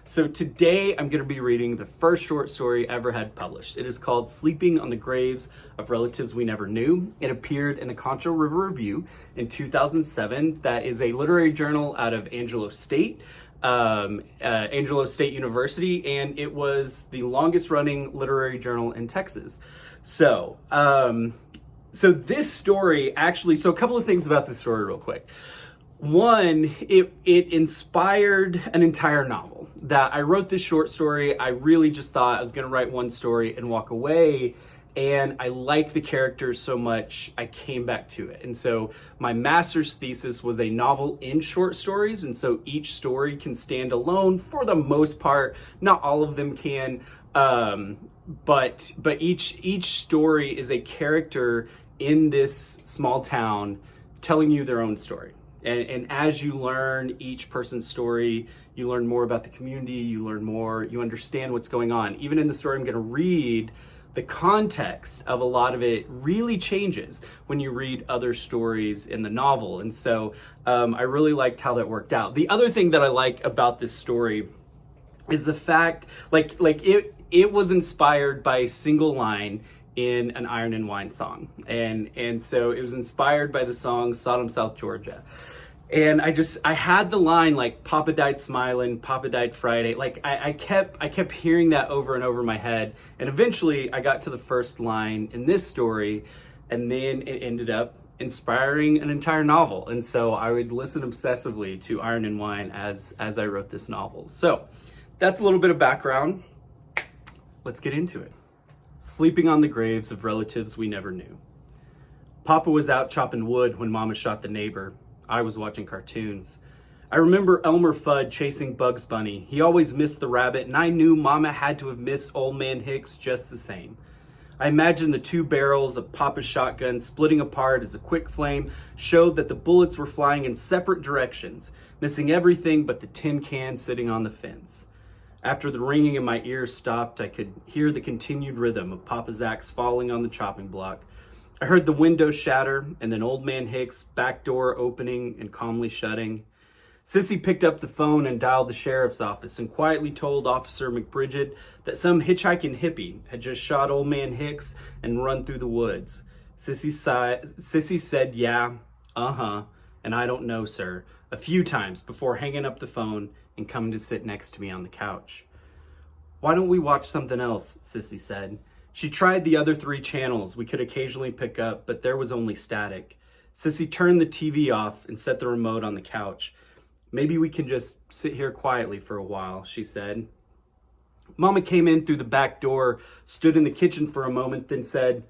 So today I'm going to be reading the first short story I ever had published. It is called Sleeping on the Graves of Relatives We Never Knew. It appeared in the Concho River Review in 2007. That is a literary journal out of Angelo State University, and it was the longest running literary journal in Texas. So this story actually, so a couple of things about this story real quick. One, it inspired an entire novel. That I wrote this short story. I really just thought I was going to write one story and walk away. And I liked the characters so much, I came back to it. And so my master's thesis was a novel in short stories. And so each story can stand alone for the most part. Not all of them can. But each story is a character in this small town telling you their own story. And as you learn each person's story, you learn more about the community, you learn more, you understand what's going on. Even in the story I'm going to read, the context of a lot of it really changes when you read other stories in the novel. And so I really liked how that worked out. The other thing that I like about this story is the fact, it was inspired by a single line in an Iron and Wine song. And so it was inspired by the song Sodom, South Georgia. And I had the line like, Papa died smiling, Papa died Friday. Like I kept hearing that over and over in my head. And eventually I got to the first line in this story, and then it ended up inspiring an entire novel. And so I would listen obsessively to Iron and Wine as I wrote this novel. So that's a little bit of background. Let's get into it. Sleeping on the graves of relatives we never knew. Papa was out chopping wood when Mama shot the neighbor. I was watching cartoons. I remember Elmer Fudd chasing Bugs Bunny. He always missed the rabbit, and I knew Mama had to have missed Old Man Hicks just the same. I imagined the two barrels of Papa's shotgun splitting apart as a quick flame showed that the bullets were flying in separate directions, missing everything but the tin can sitting on the fence. After the ringing in my ears stopped, I could hear the continued rhythm of Papa's axe falling on the chopping block. I heard the window shatter and then Old Man Hicks' back door opening and calmly shutting. Sissy picked up the phone and dialed the sheriff's office and quietly told Officer McBridget that some hitchhiking hippie had just shot Old Man Hicks and run through the woods. Sissy said, yeah, and I don't know, sir, a few times before hanging up the phone and coming to sit next to me on the couch. Why don't we watch something else, Sissy said. She tried the other 3 channels we could occasionally pick up, but there was only static. Sissy turned the TV off and set the remote on the couch. Maybe we can just sit here quietly for a while, she said. Mama came in through the back door, stood in the kitchen for a moment, then said,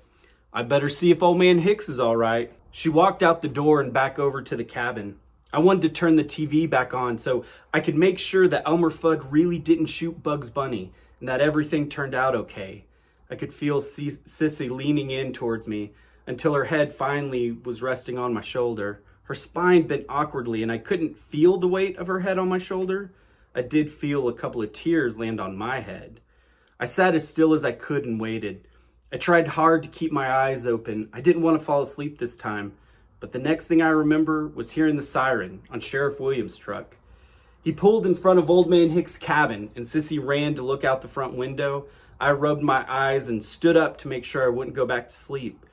I better see if Old Man Hicks is all right. She walked out the door and back over to the cabin. I wanted to turn the TV back on so I could make sure that Elmer Fudd really didn't shoot Bugs Bunny and that everything turned out okay. I could feel Sissy leaning in towards me until her head finally was resting on my shoulder. Her spine bent awkwardly and I couldn't feel the weight of her head on my shoulder. I did feel a couple of tears land on my head. I sat as still as I could and waited. I tried hard to keep my eyes open. I didn't want to fall asleep this time, but the next thing I remember was hearing the siren on Sheriff Williams' truck. He pulled in front of Old Man Hicks' cabin and Sissy ran to look out the front window. I rubbed my eyes and stood up to make sure I wouldn't go back to sleep.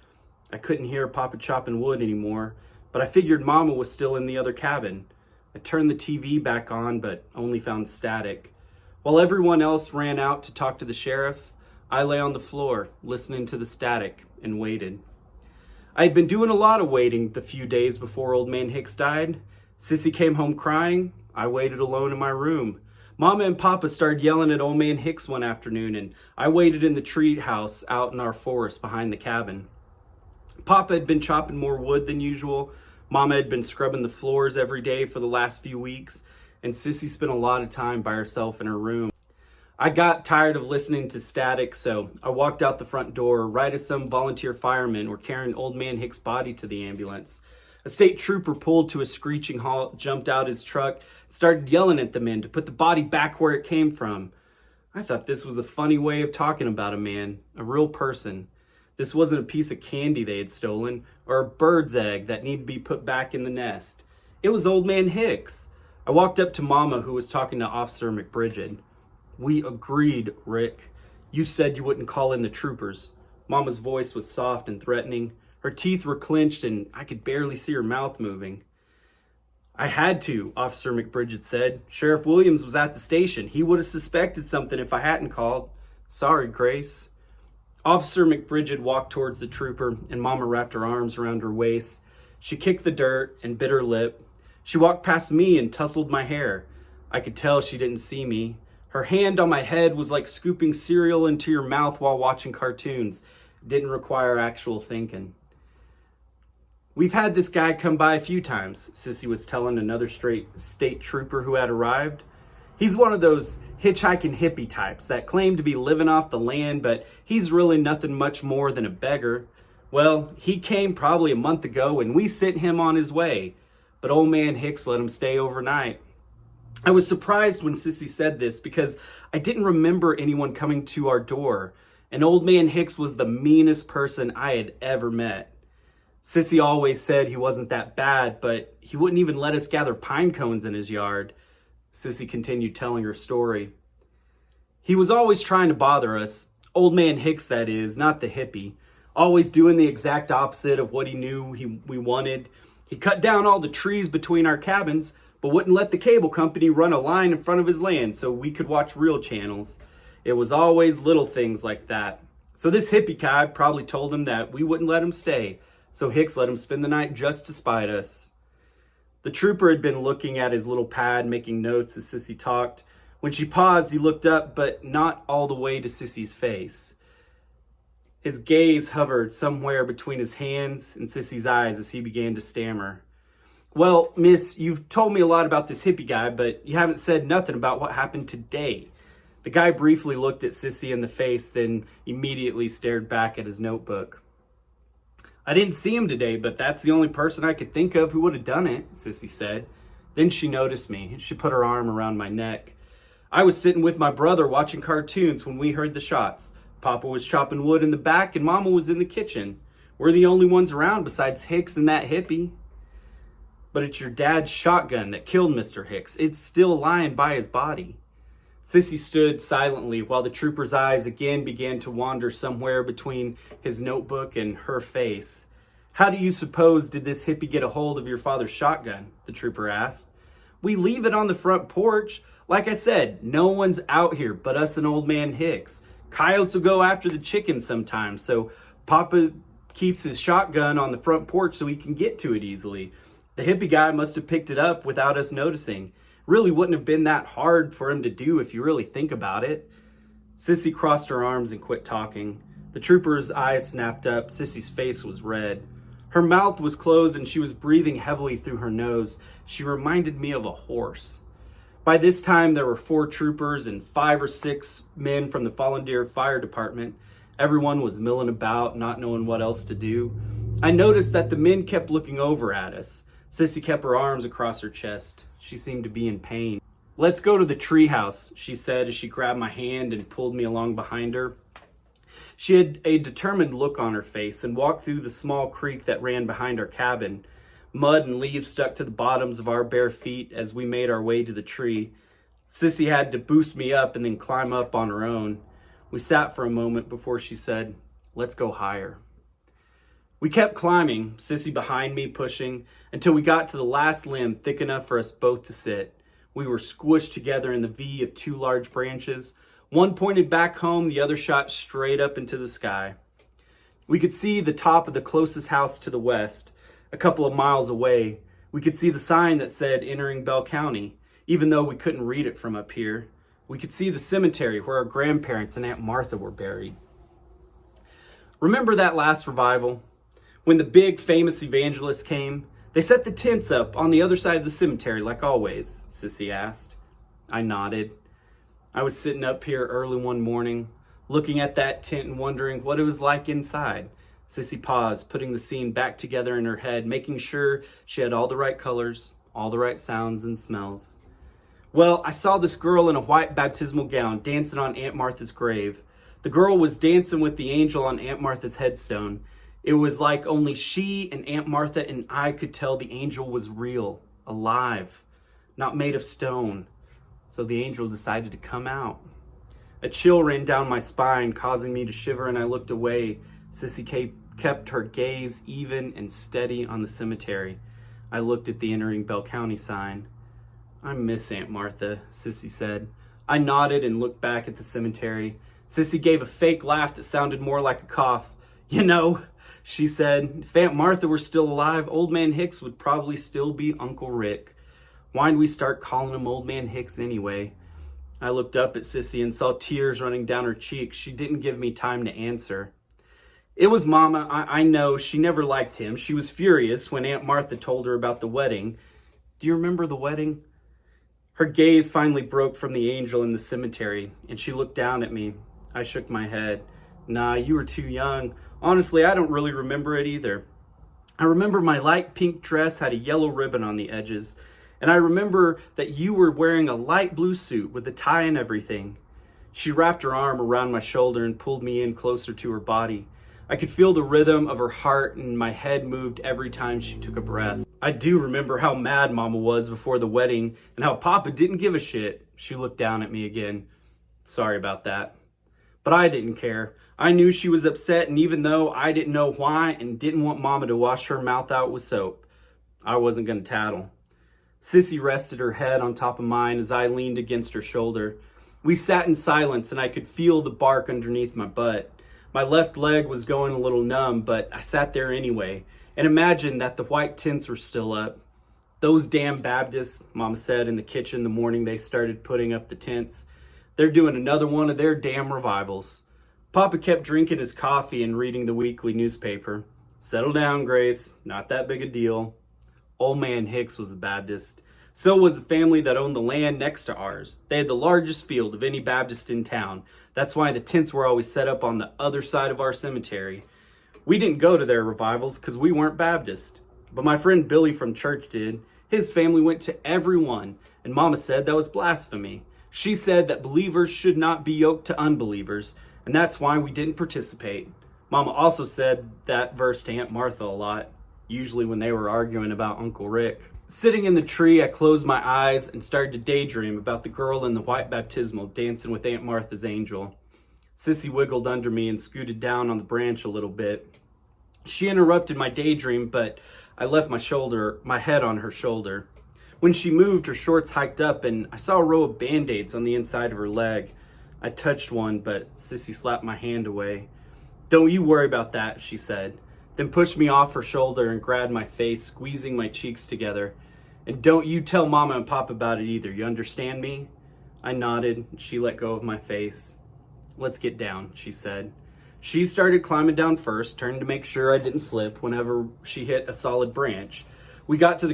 I couldn't hear Papa chopping wood anymore, but I figured Mama was still in the other cabin. I turned the TV back on, but only found static. While everyone else ran out to talk to the sheriff, I lay on the floor, listening to the static, and waited. I had been doing a lot of waiting the few days before Old Man Hicks died. Sissy came home crying. I waited alone in my room. Mama and Papa started yelling at Old Man Hicks one afternoon, and I waited in the tree house out in our forest behind the cabin. Papa had been chopping more wood than usual. Mama had been scrubbing the floors every day for the last few weeks, and Sissy spent a lot of time by herself in her room. I got tired of listening to static, so I walked out the front door right as some volunteer firemen were carrying Old Man Hicks' body to the ambulance. A state trooper pulled to a screeching halt, jumped out his truck, started yelling at the men to put the body back where it came from. I thought this was a funny way of talking about a man, a real person. This wasn't a piece of candy they had stolen, or a bird's egg that needed to be put back in the nest. It was Old Man Hicks. I walked up to Mama, who was talking to Officer McBridget. We agreed, Rick. You said you wouldn't call in the troopers. Mama's voice was soft and threatening. Her teeth were clenched and I could barely see her mouth moving. I had to, Officer McBridget said. Sheriff Williams was at the station. He would have suspected something if I hadn't called. Sorry, Grace. Officer McBridget walked towards the trooper and Mama wrapped her arms around her waist. She kicked the dirt and bit her lip. She walked past me and tousled my hair. I could tell she didn't see me. Her hand on my head was like scooping cereal into your mouth while watching cartoons. It didn't require actual thinking. We've had this guy come by a few times, Sissy was telling another state trooper who had arrived. He's one of those hitchhiking hippie types that claim to be living off the land, but he's really nothing much more than a beggar. Well, he came probably a month ago and we sent him on his way, but old man Hicks let him stay overnight. I was surprised when Sissy said this because I didn't remember anyone coming to our door, and old man Hicks was the meanest person I had ever met. Sissy always said he wasn't that bad, but he wouldn't even let us gather pine cones in his yard. Sissy continued telling her story. He was always trying to bother us, old man Hicks that is, not the hippie, always doing the exact opposite of what he knew we wanted. He cut down all the trees between our cabins, but wouldn't let the cable company run a line in front of his land so we could watch real channels. It was always little things like that. So this hippie guy probably told him that we wouldn't let him stay, so Hicks let him spend the night just to spite us. The trooper had been looking at his little pad, making notes as Sissy talked. When she paused, he looked up, but not all the way to Sissy's face. His gaze hovered somewhere between his hands and Sissy's eyes as he began to stammer. Well, miss, you've told me a lot about this hippie guy, but you haven't said nothing about what happened today. The guy briefly looked at Sissy in the face, then immediately stared back at his notebook. I didn't see him today, but that's the only person I could think of who would have done it, Sissy said. Then she noticed me. She put her arm around my neck. I was sitting with my brother watching cartoons when we heard the shots. Papa was chopping wood in the back and Mama was in the kitchen. We're the only ones around besides Hicks and that hippie. But it's your dad's shotgun that killed Mr. Hicks. It's still lying by his body. Sissy stood silently while the trooper's eyes again began to wander somewhere between his notebook and her face. How do you suppose did this hippie get a hold of your father's shotgun? The trooper asked. We leave it on the front porch. Like I said, no one's out here but us and old man Hicks. Coyotes will go after the chickens sometimes, so Papa keeps his shotgun on the front porch so he can get to it easily. The hippie guy must have picked it up without us noticing. Really wouldn't have been that hard for him to do if you really think about it. Sissy crossed her arms and quit talking. The trooper's eyes snapped up. Sissy's face was red. Her mouth was closed and she was breathing heavily through her nose. She reminded me of a horse. By this time, there were 4 troopers and 5 or 6 men from the Fallen Deer Fire Department. Everyone was milling about, not knowing what else to do. I noticed that the men kept looking over at us. Sissy kept her arms across her chest. She seemed to be in pain. Let's go to the treehouse, she said as she grabbed my hand and pulled me along behind her. She had a determined look on her face and walked through the small creek that ran behind our cabin. Mud and leaves stuck to the bottoms of our bare feet as we made our way to the tree. Sissy had to boost me up and then climb up on her own. We sat for a moment before she said, "Let's go higher." We kept climbing, Sissy behind me pushing, until we got to the last limb thick enough for us both to sit. We were squished together in the V of 2 large branches. One pointed back home, the other shot straight up into the sky. We could see the top of the closest house to the west. A couple of miles away, we could see the sign that said entering Bell County, even though we couldn't read it from up here. We could see the cemetery where our grandparents and Aunt Martha were buried. Remember that last revival? When the big famous evangelist came, they set the tents up on the other side of the cemetery like always, Sissy asked. I nodded. I was sitting up here early one morning, looking at that tent and wondering what it was like inside. Sissy paused, putting the scene back together in her head, making sure she had all the right colors, all the right sounds and smells. Well, I saw this girl in a white baptismal gown dancing on Aunt Martha's grave. The girl was dancing with the angel on Aunt Martha's headstone. It was like only she and Aunt Martha and I could tell the angel was real, alive, not made of stone. So the angel decided to come out. A chill ran down my spine, causing me to shiver, and I looked away. Sissy kept her gaze even and steady on the cemetery. I looked at the entering Bell County sign. "I miss Aunt Martha," Sissy said. I nodded and looked back at the cemetery. Sissy gave a fake laugh that sounded more like a cough. "You know," she said, "if Aunt Martha were still alive, Old Man Hicks would probably still be Uncle Rick. Why'd we start calling him Old Man Hicks anyway?" I looked up at Sissy and saw tears running down her cheeks. She didn't give me time to answer. "It was Mama. I know. She never liked him. She was furious when Aunt Martha told her about the wedding." "Do you remember the wedding?" Her gaze finally broke from the angel in the cemetery, and she looked down at me. I shook my head. "Nah, you were too young. Honestly, I don't really remember it either. I remember my light pink dress had a yellow ribbon on the edges, and I remember that you were wearing a light blue suit with a tie and everything." She wrapped her arm around my shoulder and pulled me in closer to her body. I could feel the rhythm of her heart, and my head moved every time she took a breath. "I do remember how mad Mama was before the wedding and how Papa didn't give a shit." She looked down at me again. "Sorry about that." But I didn't care. I knew she was upset, and even though I didn't know why and didn't want Mama to wash her mouth out with soap, I wasn't going to tattle. Sissy rested her head on top of mine as I leaned against her shoulder. We sat in silence, and I could feel the bark underneath my butt. My left leg was going a little numb, but I sat there anyway and imagined that the white tents were still up. "Those damn Baptists," Mama said in the kitchen the morning they started putting up the tents. "They're doing another one of their damn revivals." Papa kept drinking his coffee and reading the weekly newspaper. "Settle down, Grace. Not that big a deal." Old Man Hicks was a Baptist. So was the family that owned the land next to ours. They had the largest field of any Baptist in town. That's why the tents were always set up on the other side of our cemetery. We didn't go to their revivals because we weren't Baptist. But my friend Billy from church did. His family went to every one, and Mama said that was blasphemy. She said that believers should not be yoked to unbelievers, and that's why we didn't participate. Mama also said that verse to Aunt Martha a lot, usually when they were arguing about Uncle Rick. Sitting in the tree, I closed my eyes and started to daydream about the girl in the white baptismal dancing with Aunt Martha's angel. Sissy wiggled under me and scooted down on the branch a little bit. She interrupted my daydream, but I left my head on her shoulder. When she moved, her shorts hiked up, and I saw a row of Band-Aids on the inside of her leg. I touched one, but Sissy slapped my hand away. "Don't you worry about that," she said, then pushed me off her shoulder and grabbed my face, squeezing my cheeks together. "And don't you tell Mama and Papa about it either, you understand me?" I nodded, and she let go of my face. "Let's get down," she said. She started climbing down first, turned to make sure I didn't slip whenever she hit a solid branch. When we got to the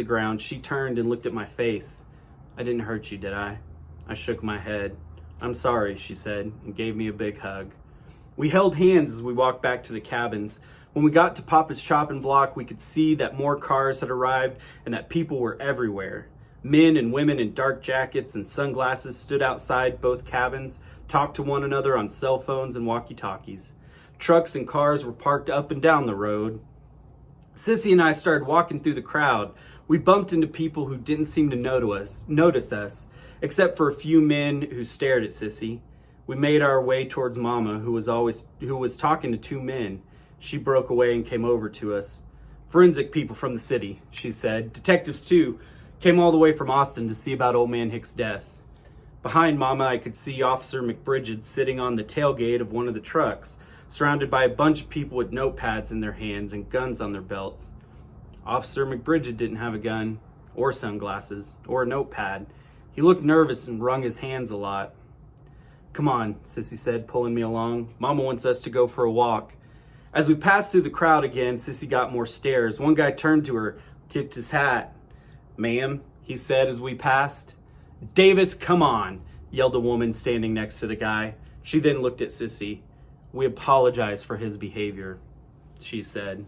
ground, she turned and looked at my face. "I didn't hurt you, did I?" I shook my head. "I'm sorry," she said, and gave me a big hug. We held hands as we walked back to the cabins. When we got to Papa's chopping block, we could see that more cars had arrived and that people were everywhere. Men and women in dark jackets and sunglasses stood outside both cabins, talked to one another on cell phones and walkie-talkies. Trucks and cars were parked up and down the road. Sissy and I started walking through the crowd. We bumped into people who didn't seem to notice us, except for a few men who stared at Sissy. We made our way towards Mama, who was talking to two men. She broke away and came over to us. "Forensic people from the city," she said. "Detectives too. Came all the way from Austin to see about Old Man Hicks' death." Behind Mama, I could see Officer McBridget sitting on the tailgate of one of the trucks, surrounded by a bunch of people with notepads in their hands and guns on their belts. Officer McBridget didn't have a gun, or sunglasses, or a notepad. He looked nervous and wrung his hands a lot. "Come on," Sissy said, pulling me along. "Mama wants us to go for a walk." As we passed through the crowd again, Sissy got more stares. One guy turned to her, tipped his hat. "Ma'am," he said as we passed. "Davis, come on," yelled a woman standing next to the guy. She then looked at Sissy. "We apologize for his behavior," she said.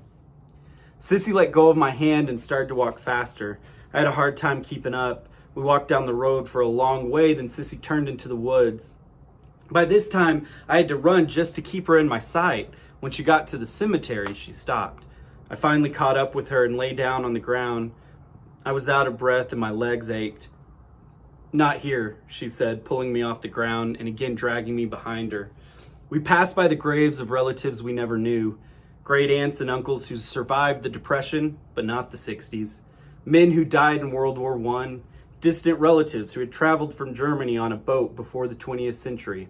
Sissy let go of my hand and started to walk faster. I had a hard time keeping up. We walked down the road for a long way, then Sissy turned into the woods. By this time, I had to run just to keep her in my sight. When she got to the cemetery, she stopped. I finally caught up with her and lay down on the ground. I was out of breath and my legs ached. Not here, she said, pulling me off the ground and again dragging me behind her. We passed by the graves of relatives we never knew, great aunts and uncles who survived the Depression, but not the 60s, men who died in World War I, distant relatives who had traveled from Germany on a boat before the 20th century,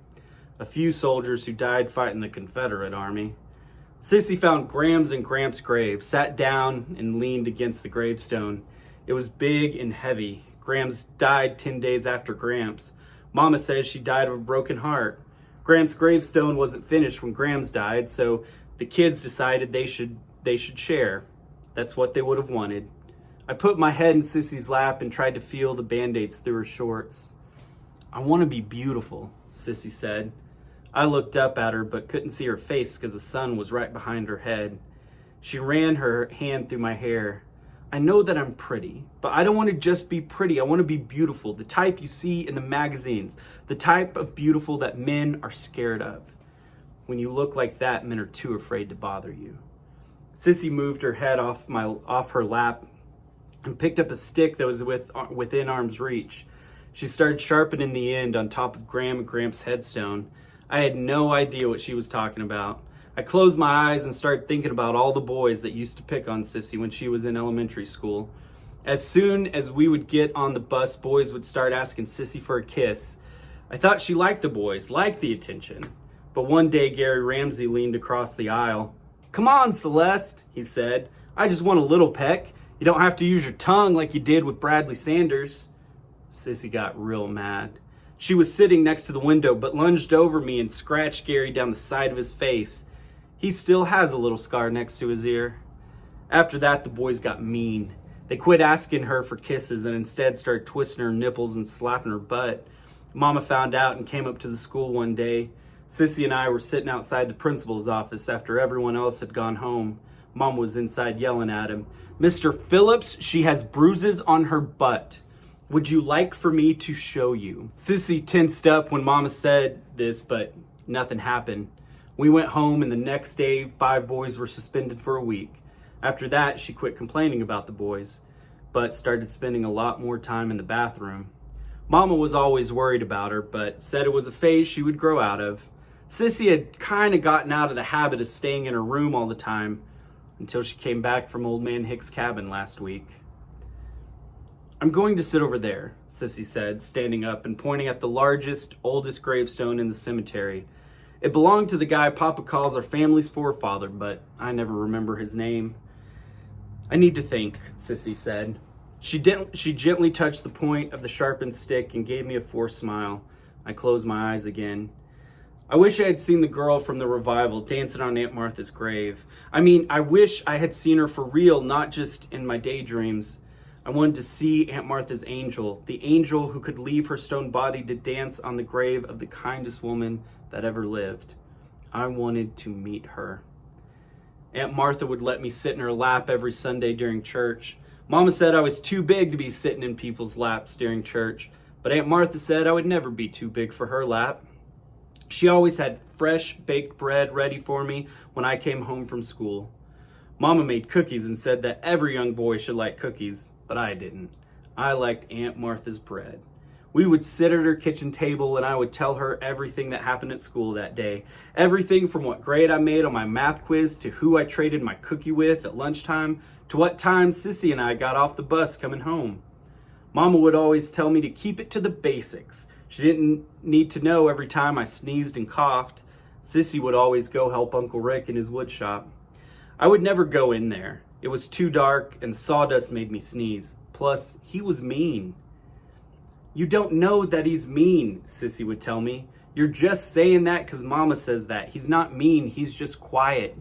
a few soldiers who died fighting the Confederate Army. Sissy found Graham's and Gramps' grave, sat down and leaned against the gravestone. It was big and heavy. Gramps died 10 days after Gramps. Mama says she died of a broken heart. Gramps' gravestone wasn't finished when Gramps died, so the kids decided they should share. That's what they would have wanted. I put my head in Sissy's lap and tried to feel the band-aids through her shorts. I want to be beautiful, Sissy said. I looked up at her but couldn't see her face because the sun was right behind her head. She ran her hand through my hair. I know that I'm pretty, but I don't want to just be pretty. I want to be beautiful, the type you see in the magazines, the type of beautiful that men are scared of. When you look like that, men are too afraid to bother you. Sissy moved her head off her lap and picked up a stick that was within arm's reach. She started sharpening the end on top of Graham and Gramps' headstone. I had no idea what she was talking about. I closed my eyes and started thinking about all the boys that used to pick on Sissy when she was in elementary school. As soon as we would get on the bus, boys would start asking Sissy for a kiss. I thought she liked the boys, liked the attention. But one day, Gary Ramsey leaned across the aisle. "Come on, Celeste," he said. "I just want a little peck. You don't have to use your tongue like you did with Bradley Sanders." Sissy got real mad. She was sitting next to the window, but lunged over me and scratched Gary down the side of his face. He still has a little scar next to his ear. After that, the boys got mean. They quit asking her for kisses and instead started twisting her nipples and slapping her butt. Mama found out and came up to the school one day. Sissy and I were sitting outside the principal's office after everyone else had gone home. Mom was inside yelling at him. "Mr. Phillips, she has bruises on her butt. Would you like for me to show you?" Sissy tensed up when Mama said this, but nothing happened. We went home, and the next day, 5 boys were suspended for a week. After that, she quit complaining about the boys, but started spending a lot more time in the bathroom. Mama was always worried about her, but said it was a phase she would grow out of. Sissy had kind of gotten out of the habit of staying in her room all the time until she came back from Old Man Hick's cabin last week. "I'm going to sit over there," Sissy said, standing up and pointing at the largest, oldest gravestone in the cemetery. It belonged to the guy Papa calls our family's forefather, but I never remember his name. "I need to think," Sissy said. She gently touched the point of the sharpened stick and gave me a forced smile. I closed my eyes again. I wish I had seen the girl from the revival dancing on Aunt Martha's grave. I wish I had seen her for real, not just in my daydreams. I wanted to see Aunt Martha's angel, the angel who could leave her stone body to dance on the grave of the kindest woman that ever lived. I wanted to meet her. Aunt Martha would let me sit in her lap every Sunday during church. Mama said I was too big to be sitting in people's laps during church, but Aunt Martha said I would never be too big for her lap. She always had fresh baked bread ready for me when I came home from school. Mama made cookies and said that every young boy should like cookies, but I didn't. I liked Aunt Martha's bread. We would sit at her kitchen table and I would tell her everything that happened at school that day. Everything from what grade I made on my math quiz to who I traded my cookie with at lunchtime to what time Sissy and I got off the bus coming home. Mama would always tell me to keep it to the basics. She didn't need to know every time I sneezed and coughed. Sissy would always go help Uncle Rick in his wood shop. I would never go in there. It was too dark and the sawdust made me sneeze. Plus, he was mean. "You don't know that he's mean," Sissy would tell me. "You're just saying that because Mama says that. He's not mean, he's just quiet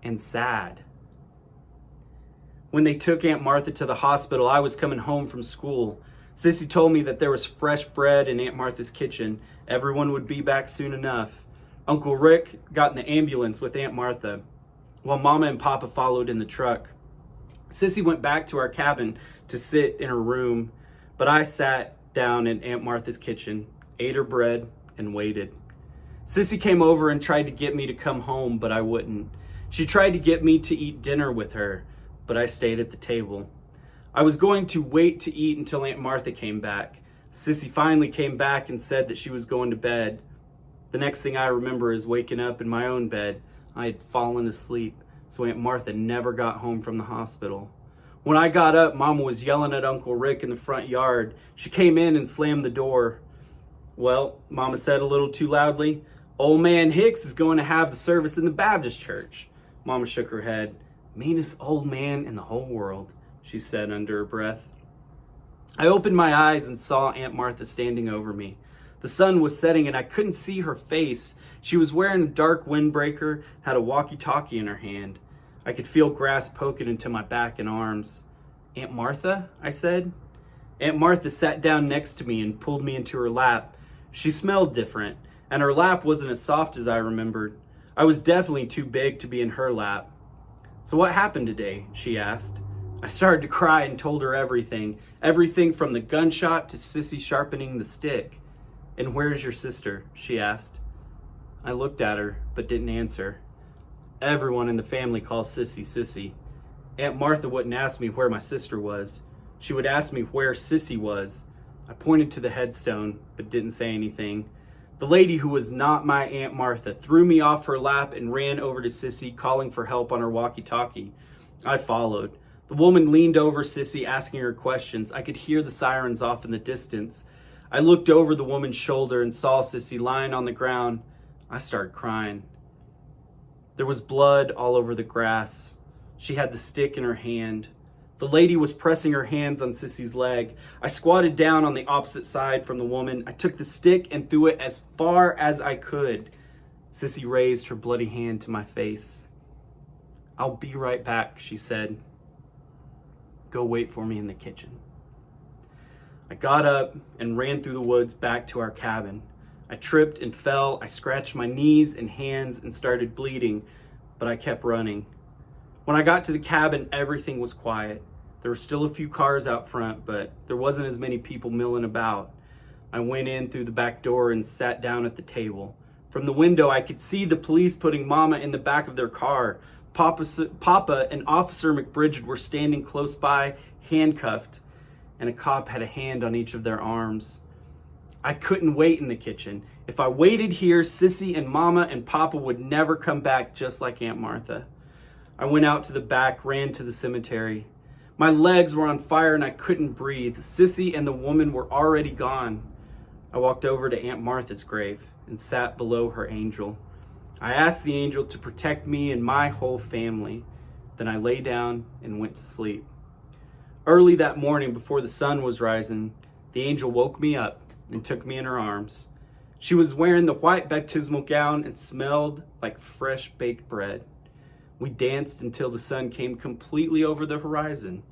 and sad." When they took Aunt Martha to the hospital, I was coming home from school. Sissy told me that there was fresh bread in Aunt Martha's kitchen. Everyone would be back soon enough. Uncle Rick got in the ambulance with Aunt Martha, while Mama and Papa followed in the truck. Sissy went back to our cabin to sit in her room, but I sat down in Aunt Martha's kitchen, ate her bread, and waited. Sissy came over and tried to get me to come home, but I wouldn't. She tried to get me to eat dinner with her, but I stayed at the table. I was going to wait to eat until Aunt Martha came back. Sissy finally came back and said that she was going to bed. The next thing I remember is waking up in my own bed. I had fallen asleep, so Aunt Martha never got home from the hospital. When I got up, Mama was yelling at Uncle Rick in the front yard. She came in and slammed the door. Well, Mama said a little too loudly, "Old man Hicks is going to have the service in the Baptist church." Mama shook her head. "Meanest old man in the whole world," she said under her breath. I opened my eyes and saw Aunt Martha standing over me. The sun was setting and I couldn't see her face. She was wearing a dark windbreaker, had a walkie-talkie in her hand. I could feel grass poking into my back and arms. "Aunt Martha?" I said. Aunt Martha sat down next to me and pulled me into her lap. She smelled different, and her lap wasn't as soft as I remembered. I was definitely too big to be in her lap. "So what happened today?" she asked. I started to cry and told her everything. Everything from the gunshot to Sissy sharpening the stick. "And where's your sister?" she asked. I looked at her, but didn't answer. Everyone in the family calls Sissy Sissy. Aunt Martha wouldn't ask me where my sister was. She would ask me where Sissy was. I pointed to the headstone, but didn't say anything. The lady who was not my Aunt Martha threw me off her lap and ran over to Sissy, calling for help on her walkie-talkie. I followed. The woman leaned over Sissy, asking her questions. I could hear the sirens off in the distance. I looked over the woman's shoulder and saw Sissy lying on the ground. I started crying. There was blood all over the grass. She had the stick in her hand. The lady was pressing her hands on Sissy's leg. I squatted down on the opposite side from the woman. I took the stick and threw it as far as I could. Sissy raised her bloody hand to my face. "I'll be right back," she said. "Go wait for me in the kitchen." I got up and ran through the woods back to our cabin. I tripped and fell. I scratched my knees and hands and started bleeding, but I kept running. When I got to the cabin, everything was quiet. There were still a few cars out front, but there wasn't as many people milling about. I went in through the back door and sat down at the table. From the window, I could see the police putting Mama in the back of their car. Papa and Officer McBridget were standing close by, handcuffed, and a cop had a hand on each of their arms. I couldn't wait in the kitchen. If I waited here, Sissy and Mama and Papa would never come back, just like Aunt Martha. I went out to the back, ran to the cemetery. My legs were on fire and I couldn't breathe. Sissy and the woman were already gone. I walked over to Aunt Martha's grave and sat below her angel. I asked the angel to protect me and my whole family. Then I lay down and went to sleep. Early that morning, before the sun was rising, the angel woke me up and took me in her arms. She was wearing the white baptismal gown and smelled like fresh baked bread. We danced until the sun came completely over the horizon.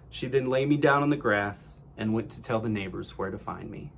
She then laid me down on the grass and went to tell the neighbors where to find me.